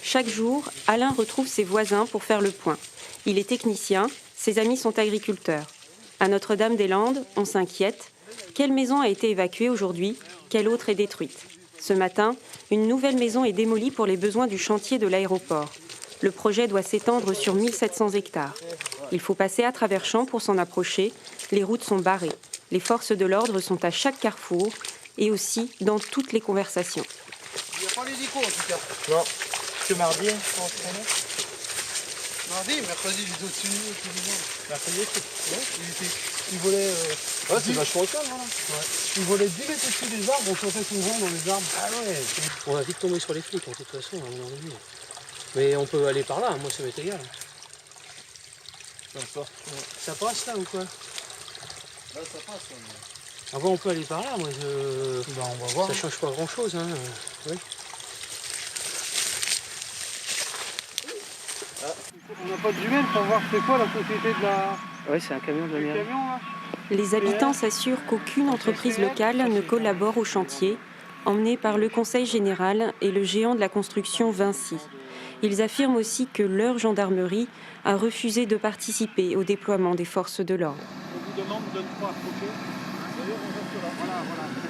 Chaque jour, Alain retrouve ses voisins pour faire le point. Il est technicien, ses amis sont agriculteurs. À Notre-Dame-des-Landes, on s'inquiète. Quelle maison a été évacuée aujourd'hui? Quelle autre est détruite? Ce matin, une nouvelle maison est démolie pour les besoins du chantier de l'aéroport. Le projet doit s'étendre sur 1700 hectares. Il faut passer à travers champs pour s'en approcher. Les routes sont barrées. Les forces de l'ordre sont à chaque carrefour et aussi dans toutes les conversations. Il n'y a pas les échos en tout cas. Non. Que mardi, Mardi, mercredi, j'étais au-dessus de nous, tout le monde. mercredi, Il volait. ouais, c'est vachement calme, voilà. Ouais. Il volait 10 mètres au-dessus des arbres, on sentait son vent dans les arbres. Ah ouais. On va vite tomber sur les flics, de toute façon, à un moment donné. Mais on peut aller par là, moi ça m'est égal. Ça passe là ou quoi? Là, ça passe. Ah bon, on peut aller par là, moi je. Ben, on va voir. Ça change pas grand chose, hein. Ouais. On n'a pas de jumelles pour voir c'est quoi la société de la. Ouais, c'est un camion de la du mairie. camion là. Les habitants s'assurent qu'aucune entreprise locale ne collabore au chantier, emmenée par le Conseil général et le géant de la construction Vinci. Ils affirment aussi que leur gendarmerie a refusé de participer au déploiement des forces de l'ordre. On vous demande de ne pas approcher. D'ailleurs, on reste là. Voilà, très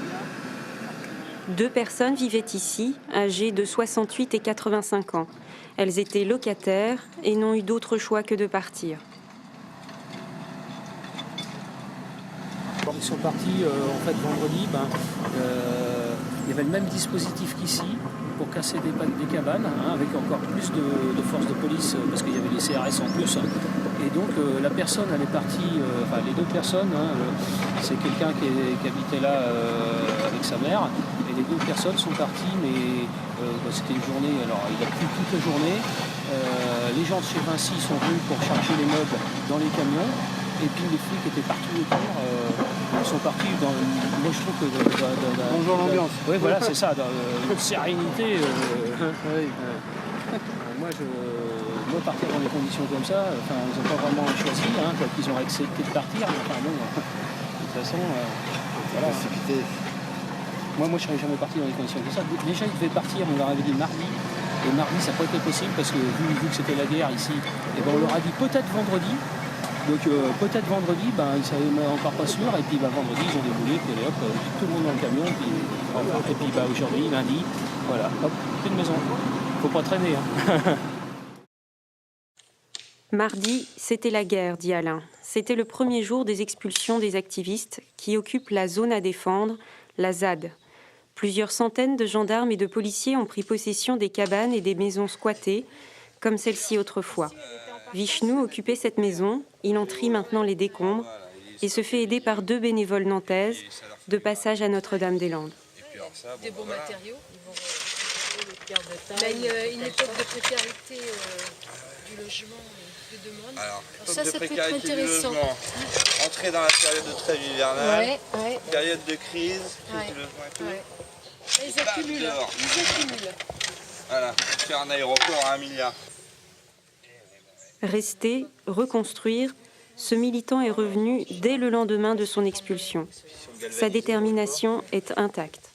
bien. 2 personnes vivaient ici, âgées de 68 et 85 ans. Elles étaient locataires et n'ont eu d'autre choix que de partir. Ils sont partis en fait vendredi, il y avait le même dispositif qu'ici pour casser des cabanes, hein, avec encore plus de forces de police parce qu'il y avait les CRS en plus. Et donc la personne elle est partie, enfin les 2 personnes, hein, c'est quelqu'un qui habitait là avec sa mère, et les 2 personnes sont parties, mais c'était une journée, alors il a plu toute la journée. Les gens de chez Vinci sont venus pour charger les meubles dans les camions. Et puis les flics étaient partout autour, ils sont partis dans, moi je trouve que Bonjour l'ambiance. Oui voilà c'est ça, dans une sérénité. Moi partir dans des conditions comme ça, enfin ils n'ont pas vraiment choisi, hein, ils ont accepté de partir, mais enfin bon, de toute façon, voilà. Moi je serais jamais parti dans des conditions comme ça. Déjà ils devaient partir, on leur avait dit mardi, et mardi ça n'a pas été possible parce que vu que c'était la guerre ici, et ben on leur a dit peut-être vendredi. Donc peut-être vendredi, ils ne savaient encore pas sûr, et puis vendredi ils ont déboulé, puis allez, hop, tout le monde dans le camion, et puis aujourd'hui, lundi, voilà, hop, plus de maison. Faut pas traîner. Hein. Mardi, c'était la guerre, dit Alain. C'était le premier jour des expulsions des activistes qui occupent la zone à défendre, la ZAD. Plusieurs centaines de gendarmes et de policiers ont pris possession des cabanes et des maisons squattées, comme celle-ci autrefois. Vishnu occupait cette maison, il en trie maintenant les décombres et se fait aider par 2 bénévoles nantaises de passage à Notre-Dame-des-Landes. Des beaux matériaux, il y a une époque de précarité du logement et de demande. Alors Ça de peut être précarité du intéressant. logement, entrer dans la période de trêve hivernale, Ouais. période de crise Ouais. du logement et tout. Ouais. Ils accumulent, dehors. ils accumulent. Voilà, faire un aéroport à 1 milliard. Rester, reconstruire, ce militant est revenu dès le lendemain de son expulsion. Sa détermination est intacte.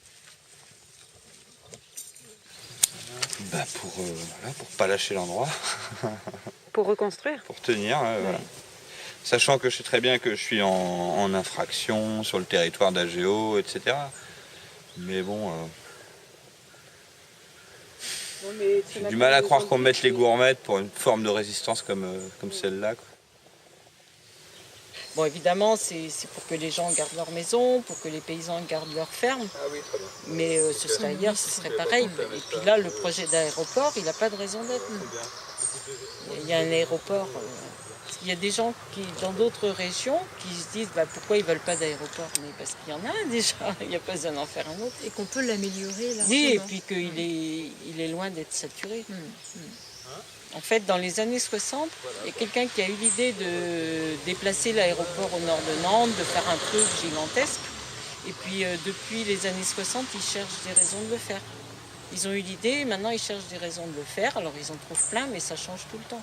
Pour pas lâcher l'endroit, Pour reconstruire ? pour tenir, voilà. Sachant que je sais très bien que je suis en infraction sur le territoire d'AGO, etc. Mais bon, j'ai du mal à croire qu'on mette les gourmettes pour une forme de résistance comme celle-là, quoi. Bon, évidemment, c'est pour que les gens gardent leur maison, pour que les paysans gardent leur ferme. Ah oui, très bien. Mais ce serait ailleurs, ce serait pareil. Et puis là, le projet d'aéroport, il n'a pas de raison d'être. Il y a un aéroport. Il y a des gens dans d'autres régions qui se disent pourquoi ils ne veulent pas d'aéroport. Mais parce qu'il y en a un déjà, il n'y a pas besoin d'en faire un autre. Et qu'on peut l'améliorer là. Oui, et puis qu'il est loin d'être saturé. En fait, dans les années 60, il y a quelqu'un qui a eu l'idée de déplacer l'aéroport au nord de Nantes, de faire un truc gigantesque. Et puis, depuis les années 60, ils cherchent des raisons de le faire. Ils ont eu l'idée, maintenant ils cherchent des raisons de le faire. Alors, ils en trouvent plein, mais ça change tout le temps.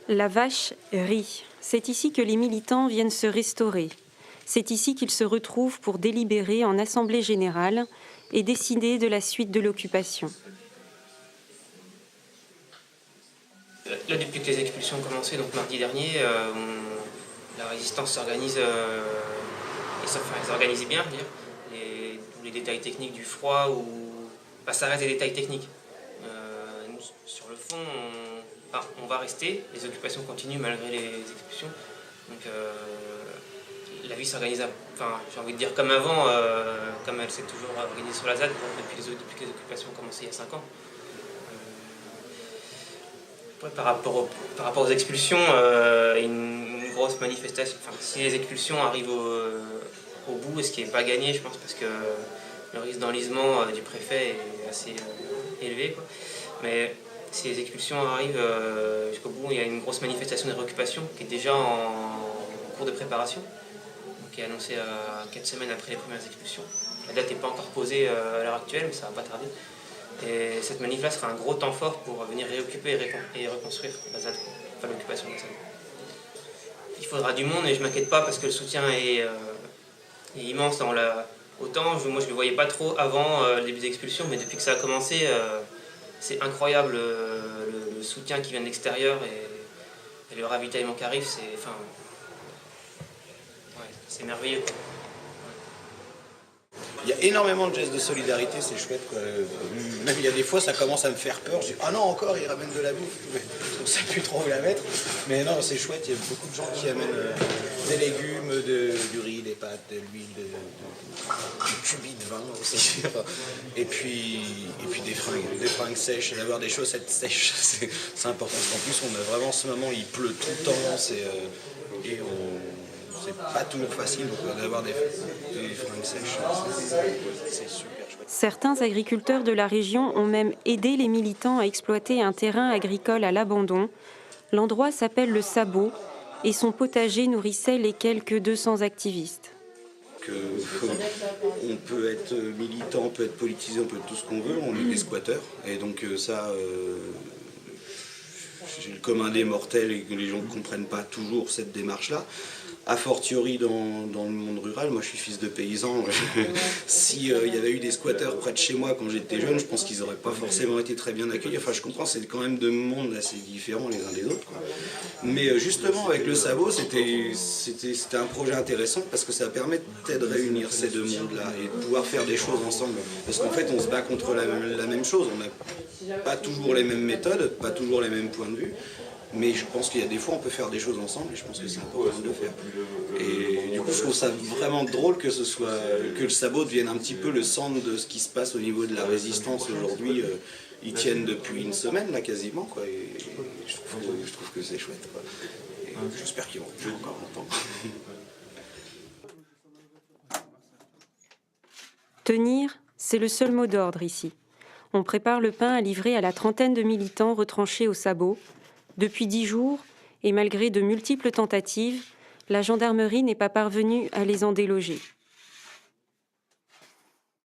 La vache rit. C'est ici que les militants viennent se restaurer. C'est ici qu'ils se retrouvent pour délibérer en assemblée générale et décider de la suite de l'occupation. Là, depuis que les expulsions ont commencé, donc mardi dernier, la résistance s'organise, et s'organise bien, je veux dire. Les détails techniques du froid, ça reste des détails techniques. Nous, sur le fond, on va rester, les occupations continuent malgré les expulsions. Donc la vie s'organise, j'ai envie de dire comme avant, comme elle s'est toujours organisée sur la ZAD depuis que les occupations ont commencé il y a 5 ans. Par rapport aux expulsions, une grosse manifestation. Si les expulsions arrivent au bout, ce qui n'est pas gagné, je pense, parce que le risque d'enlisement du préfet est assez élevé, quoi. Mais si les expulsions arrivent jusqu'au bout, il y a une grosse manifestation des réoccupations qui est déjà en cours de préparation, donc qui est annoncée 4 semaines après les premières expulsions. La date n'est pas encore posée à l'heure actuelle, mais ça ne va pas tarder. Et cette manif-là sera un gros temps fort pour venir réoccuper et reconstruire la ZAD, enfin l'occupation de la ZAD. Il faudra du monde et je ne m'inquiète pas parce que le soutien est immense. Autant, moi je ne le voyais pas trop avant le début des expulsions, mais depuis que ça a commencé, c'est incroyable le soutien qui vient de l'extérieur et le ravitaillement qui arrive, c'est merveilleux, quoi. Il y a énormément de gestes de solidarité, c'est chouette, quoi. Même il y a des fois, ça commence à me faire peur. Je dis, ah non, encore, ils ramènent de la bouffe. On ne sait plus trop où la mettre. Mais non, c'est chouette, il y a beaucoup de gens qui amènent des légumes, du riz, des pâtes, de l'huile, du cubi de vin aussi. Et puis des fringues sèches, d'avoir des chaussettes sèches, c'est important. Parce qu'en plus, on a vraiment, en ce moment, il pleut tout le temps. C'est pas toujours facile d'avoir des fringues sèches, c'est super chouette. Certains agriculteurs de la région ont même aidé les militants à exploiter un terrain agricole à l'abandon. L'endroit s'appelle le Sabot et son potager nourrissait les quelques 200 activistes. On peut être militant, on peut être politisé, on peut être tout ce qu'on veut, on est des squatteurs. Et donc ça, j'ai le commun des mortels et que les gens ne comprennent pas toujours cette démarche-là. A fortiori dans le monde rural, moi je suis fils de paysan, s'il y avait eu des squatteurs près de chez moi quand j'étais jeune, je pense qu'ils n'auraient pas forcément été très bien accueillis. Enfin je comprends, c'est quand même deux mondes assez différents les uns des autres, quoi. Mais justement avec le Sabot, c'était un projet intéressant parce que ça permettait de réunir ces deux mondes-là et de pouvoir faire des choses ensemble. Parce qu'en fait on se bat contre la même chose, on n'a pas toujours les mêmes méthodes, pas toujours les mêmes points de vue. Mais je pense qu'il y a des fois on peut faire des choses ensemble et je pense que c'est important de le faire. Et du coup je trouve ça vraiment drôle que le Sabot devienne un petit peu le centre de ce qui se passe au niveau de la résistance aujourd'hui. Ils tiennent depuis une semaine là quasiment, quoi, et je trouve que c'est chouette, quoi. Et j'espère qu'ils vont jouer encore longtemps. Tenir, c'est le seul mot d'ordre ici. On prépare le pain à livrer à la trentaine de militants retranchés au Sabot. Depuis 10 jours, et malgré de multiples tentatives, la gendarmerie n'est pas parvenue à les en déloger.